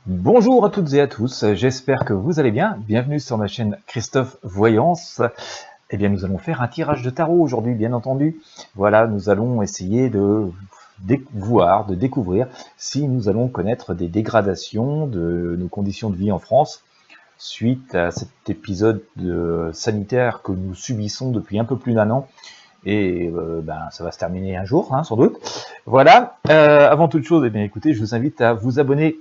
Bonjour à toutes et à tous, j'espère que vous allez bien. Bienvenue sur ma chaîne Christophe Voyance. Eh bien, nous allons faire un tirage de tarot aujourd'hui, bien entendu. Voilà, nous allons essayer de voir, de découvrir si nous allons connaître des dégradations de nos conditions de vie en France suite à cet épisode sanitaire que nous subissons depuis un peu plus d'un an. Et ça va se terminer un jour, sans doute. Voilà, avant toute chose, eh bien, écoutez, je vous invite à vous abonner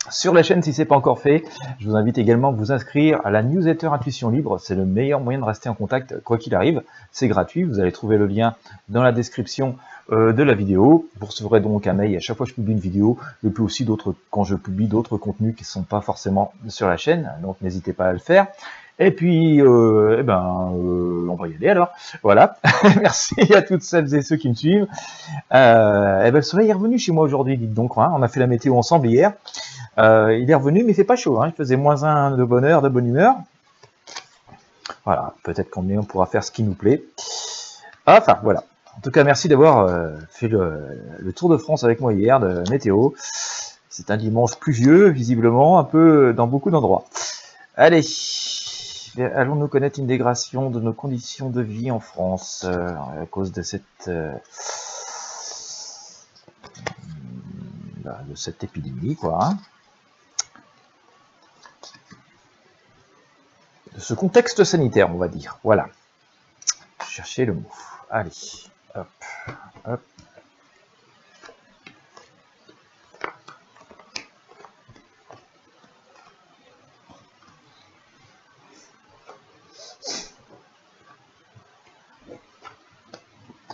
sur la chaîne si ce n'est pas encore fait. Je vous invite également à vous inscrire à la newsletter Intuition Libre. C'est le meilleur moyen de rester en contact quoi qu'il arrive. C'est gratuit, vous allez trouver le lien dans la description de la vidéo. Vous recevrez donc un mail à chaque fois que je publie une vidéo, et puis aussi quand je publie d'autres contenus qui ne sont pas forcément sur la chaîne, donc n'hésitez pas à le faire. Et puis, on va y aller alors. Voilà. Merci à toutes celles et ceux qui me suivent. Le soleil est revenu chez moi aujourd'hui, dites donc. On a fait la météo ensemble hier. Il est revenu, mais il fait pas chaud. Il faisait -1 de bonheur, de bonne humeur. Voilà, peut-être qu'en mieux on pourra faire ce qui nous plaît. Enfin, voilà. En tout cas, merci d'avoir fait le tour de France avec moi hier, de météo. C'est un dimanche pluvieux, visiblement, un peu dans beaucoup d'endroits. Allez, allons-nous connaître une dégradation de nos conditions de vie en France à cause de cette épidémie, quoi. De ce contexte sanitaire, on va dire. Voilà. Chercher le mot. Allez, hop, hop.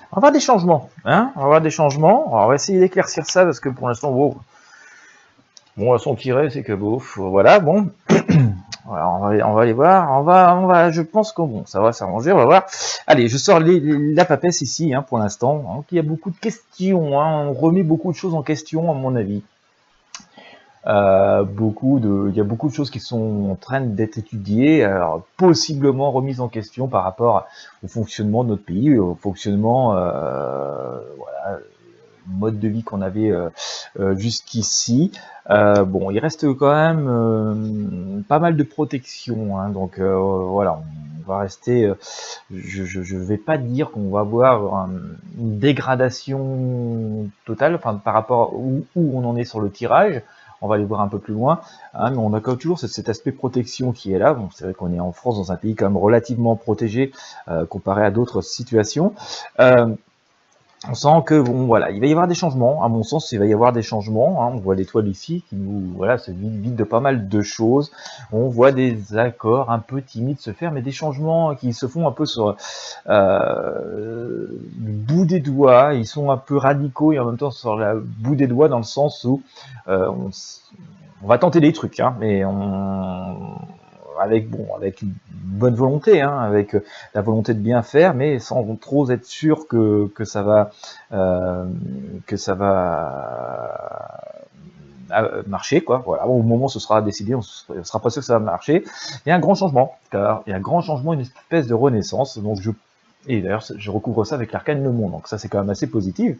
On va avoir des changements, On va avoir des changements. Alors, on va essayer d'éclaircir ça parce que pour l'instant, bon, la son tiré, c'est que voilà, bon. Voilà, on va aller voir. Je pense que bon, ça va s'arranger. On va voir. Allez, je sors la papesse ici, pour l'instant. Donc, il y a beaucoup de questions. On remet beaucoup de choses en question, à mon avis. Il y a beaucoup de choses qui sont en train d'être étudiées, alors, possiblement remises en question par rapport au fonctionnement de notre pays, au fonctionnement, mode de vie qu'on avait jusqu'ici. Bon, il reste quand même pas mal de protection, donc voilà, on va rester. Je vais pas dire qu'on va avoir une dégradation totale, enfin par rapport où on en est sur le tirage. On va aller voir un peu plus loin, mais on a toujours cet aspect protection qui est là. Bon, c'est vrai qu'on est en France, dans un pays quand même relativement protégé comparé à d'autres situations. On sent que bon, voilà, il va y avoir des changements. À mon sens, il va y avoir des changements. On voit l'étoile ici qui nous, voilà, se vide de pas mal de choses. On voit des accords un peu timides se faire, mais des changements qui se font un peu sur le bout des doigts. Ils sont un peu radicaux et en même temps sur le bout des doigts, dans le sens où on va tenter des trucs, mais avec une bonne volonté, avec la volonté de bien faire, mais sans trop être sûr que ça va marcher, quoi. Voilà, au moment où ce sera décidé, on sera pas sûr que ça va marcher. Il y a un grand changement, car il y a un grand changement, une espèce de renaissance. Donc et d'ailleurs, je recouvre ça avec l'arcane Le Monde, donc ça c'est quand même assez positif.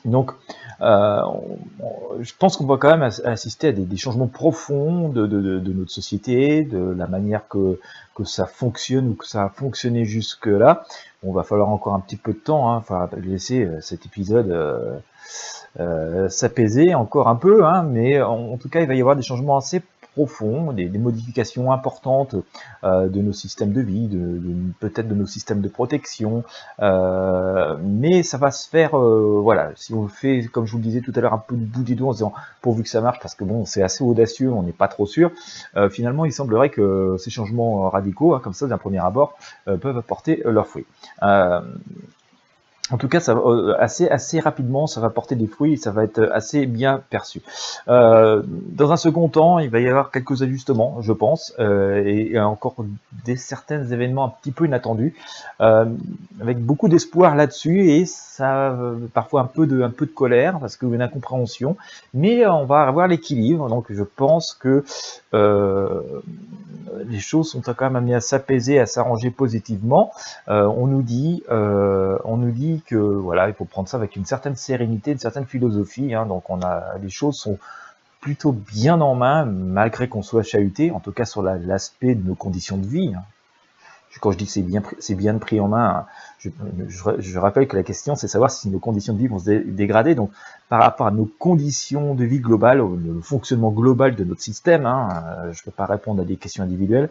Donc, je pense qu'on va quand même assister à des changements profonds de notre société, de la manière que ça fonctionne ou que ça a fonctionné jusque-là. Bon, va falloir encore un petit peu de temps, enfin, laisser cet épisode s'apaiser encore un peu, mais en tout cas, il va y avoir des changements assez profonds, des modifications importantes de nos systèmes de vie, peut-être de nos systèmes de protection, mais ça va se faire, voilà, si on fait, comme je vous le disais tout à l'heure, un peu du bout des doigts en se disant pourvu que ça marche, parce que bon, c'est assez audacieux, on n'est pas trop sûr, finalement, il semblerait que ces changements radicaux, comme ça, d'un premier abord, peuvent apporter leurs fruits. En tout cas, ça va, assez rapidement, ça va porter des fruits et ça va être assez bien perçu. Dans un second temps, il va y avoir quelques ajustements, je pense, et encore certains événements un petit peu inattendus, avec beaucoup d'espoir là-dessus, et ça, parfois un peu de colère, parce qu'il y a une incompréhension, mais on va avoir l'équilibre, donc je pense que les choses sont quand même amenées à s'apaiser, à s'arranger positivement. On nous dit que voilà, il faut prendre ça avec une certaine sérénité, une certaine philosophie. Donc les choses sont plutôt bien en main, malgré qu'on soit chahuté, en tout cas sur l'aspect de nos conditions de vie. Quand je dis que c'est bien pris en main, je rappelle que la question, c'est savoir si nos conditions de vie vont se dégrader. Donc, par rapport à nos conditions de vie globales, le fonctionnement global de notre système, je ne peux pas répondre à des questions individuelles.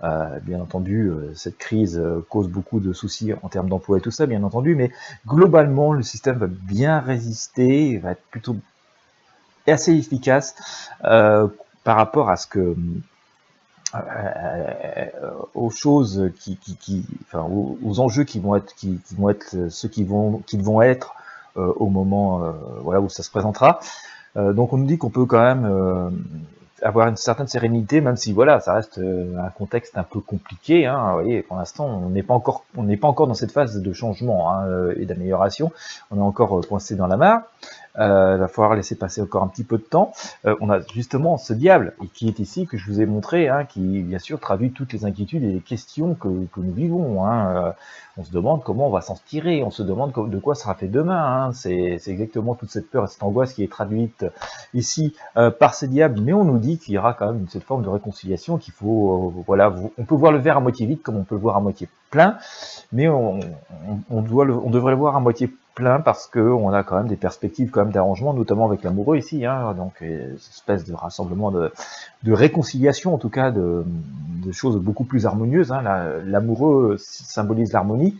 Bien entendu, cette crise cause beaucoup de soucis en termes d'emploi et tout ça, bien entendu, mais globalement, le système va bien résister, va être plutôt assez efficace par rapport à ce que aux choses enfin, aux enjeux qui vont être ceux qui vont être au moment voilà où ça se présentera. Donc on nous dit qu'on peut quand même avoir une certaine sérénité, même si voilà, ça reste un contexte un peu compliqué. Vous voyez, pour l'instant, on n'est pas encore dans cette phase de changement et d'amélioration. On est encore coincé dans la mare. Il va falloir laisser passer encore un petit peu de temps. On a justement ce diable qui est ici, que je vous ai montré, qui bien sûr traduit toutes les inquiétudes et les questions que nous vivons. On se demande comment on va s'en tirer, on se demande de quoi sera fait demain. C'est exactement toute cette peur et cette angoisse qui est traduite ici par ces diables, mais on nous dit qu'il y aura quand même cette forme de réconciliation, qu'il faut, voilà, on peut voir le verre à moitié vide comme on peut le voir à moitié plein, mais on devrait le voir à moitié plein parce que on a quand même des perspectives quand même d'arrangement, notamment avec l'amoureux ici, donc une espèce de rassemblement de réconciliation, en tout cas de choses beaucoup plus harmonieuses. L'amoureux symbolise l'harmonie.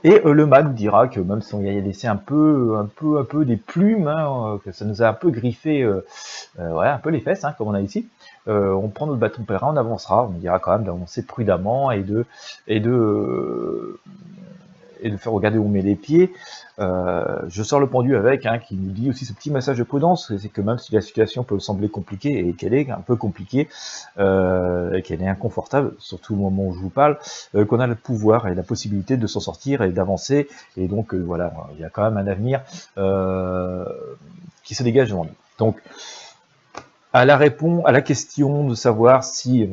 Et le mât nous dira que même si on y a laissé un peu des plumes, que ça nous a un peu griffé, un peu les fesses, comme on a ici, on prend notre bâton pèlerin, on avancera, on dira quand même d'avancer prudemment et de faire regarder où on met les pieds. Je sors le pendu avec, qui nous dit aussi ce petit message de prudence, c'est que même si la situation peut sembler compliquée, et qu'elle est un peu compliquée, et qu'elle est inconfortable, surtout au moment où je vous parle, qu'on a le pouvoir et la possibilité de s'en sortir et d'avancer, et donc voilà, il y a quand même un avenir qui se dégage devant nous. Donc, à la question de savoir si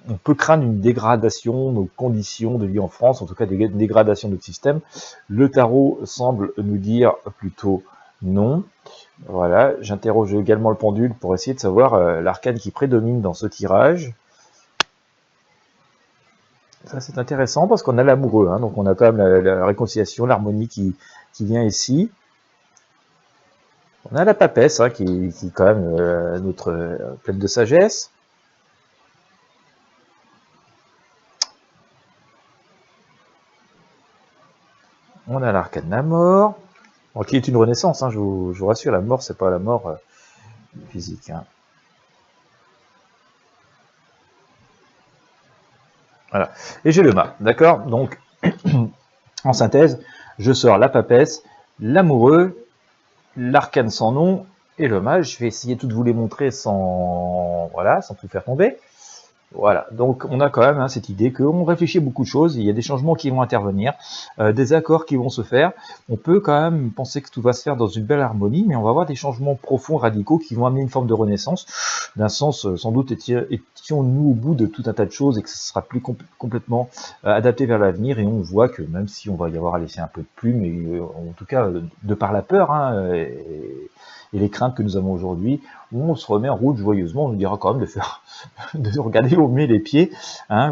on peut craindre une dégradation de nos conditions de vie en France, en tout cas une dégradation de notre système, le tarot semble nous dire plutôt non. Voilà, j'interroge également le pendule pour essayer de savoir l'arcane qui prédomine dans ce tirage. Ça c'est intéressant parce qu'on a l'amoureux, donc on a quand même la réconciliation, l'harmonie qui vient ici. On a la papesse, qui est quand même notre pleine de sagesse. On a l'arcane de la mort, qui est une renaissance, je vous rassure, la mort, c'est pas la mort physique. Voilà. Et j'ai le mât, d'accord? Donc, en synthèse, je sors la papesse, l'amoureux, l'arcane sans nom et le mât. Je vais essayer de vous les montrer sans tout faire tomber. Voilà, donc on a quand même cette idée qu'on réfléchit à beaucoup de choses, il y a des changements qui vont intervenir, des accords qui vont se faire. On peut quand même penser que tout va se faire dans une belle harmonie, mais on va avoir des changements profonds, radicaux, qui vont amener une forme de renaissance. D'un sens, sans doute étions-nous au bout de tout un tas de choses et que ce sera plus complètement adapté vers l'avenir, et on voit que même si on va y avoir à laisser un peu de plume, mais en tout cas de par la peur et les craintes que nous avons aujourd'hui, on se remet en route joyeusement. On nous dira quand même de regarder où on met les pieds,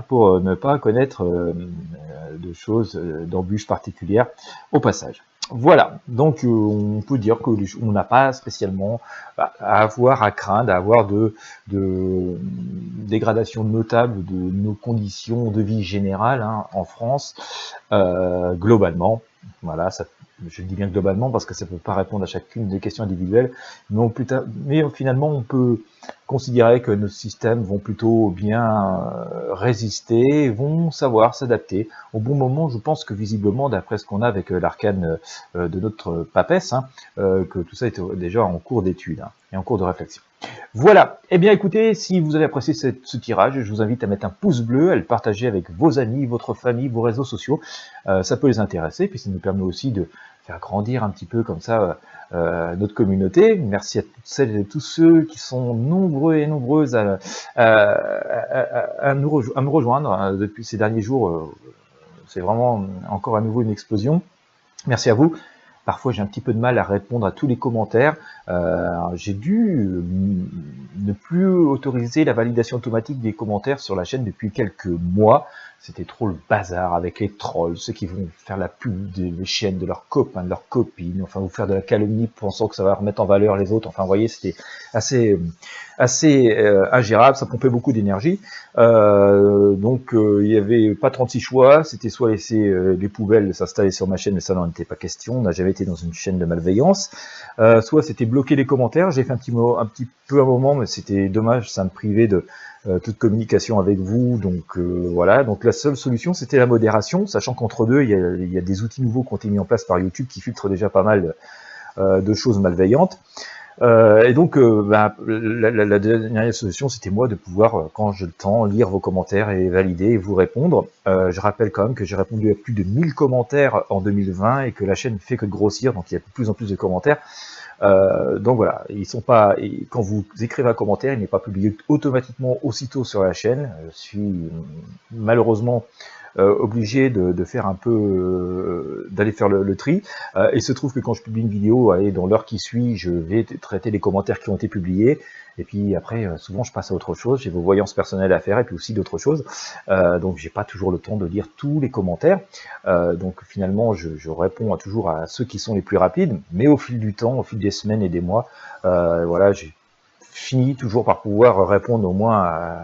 pour ne pas connaître de choses, d'embûches particulières au passage. Voilà, donc on peut dire que on n'a pas spécialement à avoir à craindre, à avoir de dégradation notable de nos conditions de vie générales en France, globalement. Voilà, je dis bien globalement parce que ça ne peut pas répondre à chacune des questions individuelles, mais finalement on peut considérer que nos systèmes vont plutôt bien résister, vont savoir s'adapter au bon moment. Je pense que visiblement, d'après ce qu'on a avec l'arcane de notre papesse, que tout ça est déjà en cours d'étude et en cours de réflexion. Voilà, eh bien écoutez, si vous avez apprécié ce tirage, je vous invite à mettre un pouce bleu, à le partager avec vos amis, votre famille, vos réseaux sociaux, ça peut les intéresser, puis ça nous permet aussi de faire grandir un petit peu comme ça notre communauté. Merci à toutes celles et tous ceux qui sont nombreux et nombreuses à me rejoindre depuis ces derniers jours. C'est vraiment encore à nouveau une explosion. Merci à vous. parfois j'ai un petit peu de mal à répondre à tous les commentaires. J'ai dû ne plus autoriser la validation automatique des commentaires sur la chaîne depuis quelques mois. C'était trop le bazar avec les trolls, ceux qui vont faire la pub des chaînes de leurs copains, de leurs copines, enfin vous faire de la calomnie pensant que ça va remettre en valeur les autres. Enfin vous voyez, c'était assez ingérable, ça pompait beaucoup d'énergie. Donc il n'y avait pas 36 choix, c'était soit laisser les poubelles s'installer sur ma chaîne, mais ça n'en était pas question, on n'a jamais été dans une chaîne de malveillance, soit c'était bloquer les commentaires. J'ai fait un petit peu un moment, mais c'était dommage, ça me privait de toute communication avec vous, donc voilà. Donc la seule solution c'était la modération, sachant qu'entre deux il y a des outils nouveaux qui ont été mis en place par YouTube qui filtrent déjà pas mal de choses malveillantes. Et donc, la dernière solution, c'était moi de pouvoir, quand j'ai le temps, lire vos commentaires et valider et vous répondre. Je rappelle quand même que j'ai répondu à plus de 1000 commentaires en 2020 et que la chaîne ne fait que de grossir, donc il y a de plus en plus de commentaires. Donc voilà, ils sont pas. Quand vous écrivez un commentaire, il n'est pas publié automatiquement aussitôt sur la chaîne. Je suis malheureusement obligé de faire un peu, d'aller faire le tri. Il se trouve que quand je publie une vidéo, allez, dans l'heure qui suit, je vais traiter les commentaires qui ont été publiés. Et puis après, souvent, je passe à autre chose. J'ai vos voyances personnelles à faire et puis aussi d'autres choses. Donc, j'ai pas toujours le temps de lire tous les commentaires. Donc, finalement, je réponds toujours à ceux qui sont les plus rapides. Mais au fil du temps, au fil des semaines et des mois, voilà, j'ai fini toujours par pouvoir répondre au moins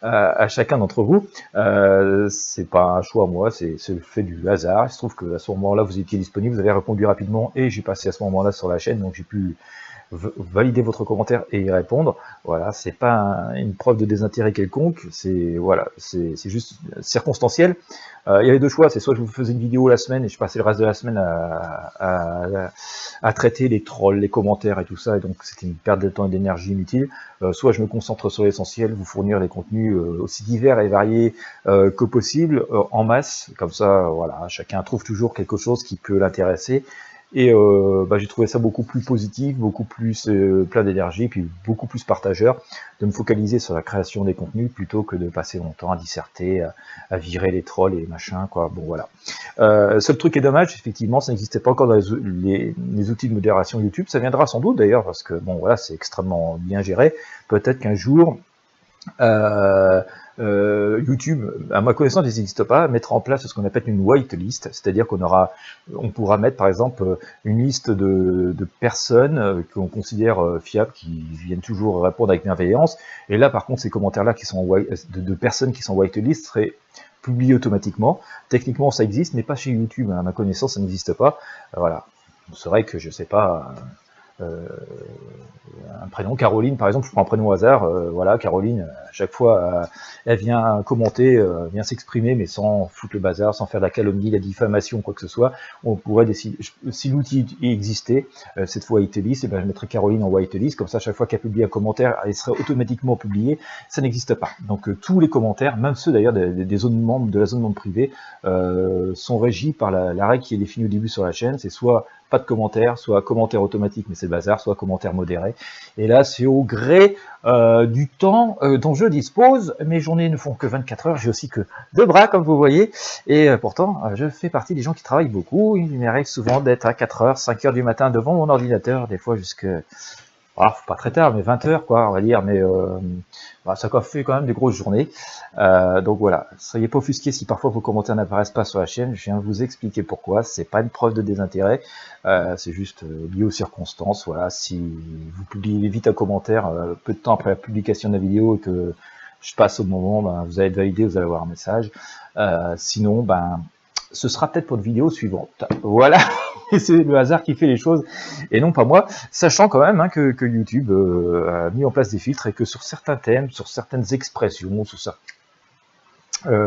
à chacun d'entre vous. C'est pas un choix moi, c'est le fait du hasard. Il se trouve que à ce moment-là, vous étiez disponible, vous avez répondu rapidement et j'ai passé à ce moment-là sur la chaîne, donc j'ai pu valider votre commentaire et y répondre. Voilà, c'est pas une preuve de désintérêt quelconque, c'est voilà, c'est juste circonstanciel. Il y avait deux choix, c'est soit je vous faisais une vidéo la semaine et je passais le reste de la semaine à traiter les trolls, les commentaires et tout ça, et donc c'était une perte de temps et d'énergie inutile. Soit je me concentre sur l'essentiel, vous fournir des contenus aussi divers et variés que possible, en masse, comme ça, voilà, chacun trouve toujours quelque chose qui peut l'intéresser. Et j'ai trouvé ça beaucoup plus positif, beaucoup plus plein d'énergie, puis beaucoup plus partageur, de me focaliser sur la création des contenus plutôt que de passer mon temps à disserter, à virer les trolls et les machins, quoi. Bon, voilà. Seul truc qui est dommage, effectivement, ça n'existait pas encore dans les outils de modération YouTube. Ça viendra sans doute d'ailleurs, parce que bon, voilà, c'est extrêmement bien géré. Peut-être qu'un jour, YouTube, à ma connaissance, n'hésite pas à mettre en place ce qu'on appelle une whitelist, c'est-à-dire on pourra mettre par exemple une liste de personnes qu'on considère fiables, qui viennent toujours répondre avec bienveillance, et là par contre ces commentaires-là qui sont de personnes qui sont whitelist seraient publiés automatiquement. Techniquement ça existe, mais pas chez YouTube, à ma connaissance ça n'existe pas. Voilà, c'est vrai que je sais pas. Un prénom, Caroline par exemple, je prends un prénom au hasard, voilà, Caroline, à chaque fois elle vient commenter, vient s'exprimer, mais sans foutre le bazar, sans faire de la calomnie, la diffamation, quoi que ce soit. On pourrait décider, si l'outil existait, cette fois whitelist, et ben je mettrais Caroline en whitelist, comme ça à chaque fois qu'elle publie un commentaire, elle serait automatiquement publiée. Ça n'existe pas. Donc tous les commentaires, même ceux d'ailleurs des zones membres, de la zone membre privée, sont régis par la règle qui est définie au début sur la chaîne, c'est soit pas de commentaires, soit commentaires automatiques, mais c'est le bazar, soit commentaires modérés. Et là, c'est au gré du temps dont je dispose. Mes journées ne font que 24 heures, j'ai aussi que 2 bras, comme vous voyez, et pourtant, je fais partie des gens qui travaillent beaucoup. Il m'arrive souvent d'être à 4 heures, 5 heures du matin devant mon ordinateur, des fois jusque... pas très tard, mais 20 heures, quoi, on va dire, mais ça fait quand même des grosses journées. Donc voilà, soyez pas offusqués si parfois vos commentaires n'apparaissent pas sur la chaîne, je viens vous expliquer pourquoi, c'est pas une preuve de désintérêt, c'est juste lié aux circonstances. Voilà, si vous publiez vite un commentaire peu de temps après la publication de la vidéo et que je passe au moment, vous allez être validé, vous allez avoir un message. Sinon, ce sera peut-être pour une vidéo suivante. Voilà, c'est le hasard qui fait les choses, et non pas moi, sachant quand même que YouTube a mis en place des filtres et que sur certains thèmes, sur certaines expressions,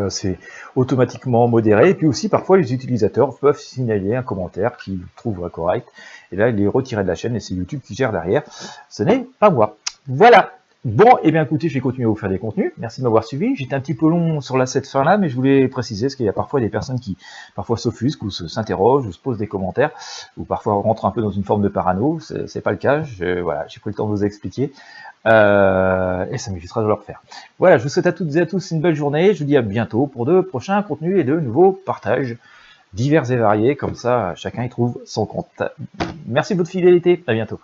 c'est automatiquement modéré, et puis aussi parfois les utilisateurs peuvent signaler un commentaire qu'ils trouvent correct, et là il est retiré de la chaîne et c'est YouTube qui gère derrière, ce n'est pas moi. Voilà. Bon, et bien écoutez, je vais continuer à vous faire des contenus. Merci de m'avoir suivi. J'étais un petit peu long sur cette fin-là, mais je voulais préciser, parce qu'il y a parfois des personnes qui parfois s'offusquent ou s'interrogent ou se posent des commentaires, ou parfois rentrent un peu dans une forme de parano. C'est pas le cas. Voilà, j'ai pris le temps de vous expliquer. Et ça m'évitera de le refaire. Voilà, je vous souhaite à toutes et à tous une belle journée. Je vous dis à bientôt pour de prochains contenus et de nouveaux partages. divers et variés, comme ça chacun y trouve son compte. Merci de votre fidélité, à bientôt.